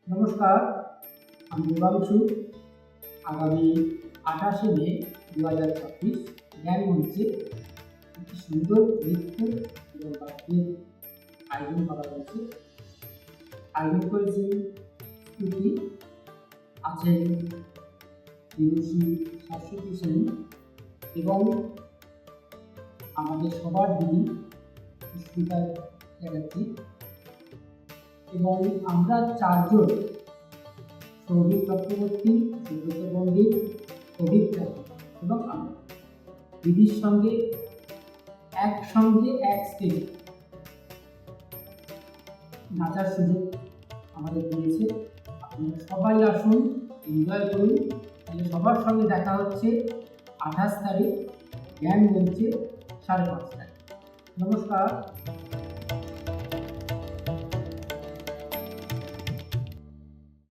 নমস্কার, আমি দেবাংশু। আগামী 28শে মে 2026 জ্ঞান মঞ্চে একটি সুন্দর নৃত্য এবং বাদ্যের আয়োজন করা হয়েছে। আয়োজন করেছেন স্তুতি, আছেন দেবশ্রী শাশ্বতী সেন এবং আমাদের সবার দিদি সুস্মিতা চ্যাটার্জি, এবং আমরা চারজন সৌভিক চক্রবর্তী, সুব্রত পণ্ডিত, অভিজ্ঞতা এবং আমি দিদির সঙ্গে একসঙ্গে এক স্টেজে নাচার সুযোগ আমাদের দিয়েছে। আপনারা সবাই আসুন, এনজয় করুন। তাহলে সবার সঙ্গে দেখা হচ্ছে 28 তারিখ জ্ঞান মঞ্চে 5:30টায়। নমস্কার।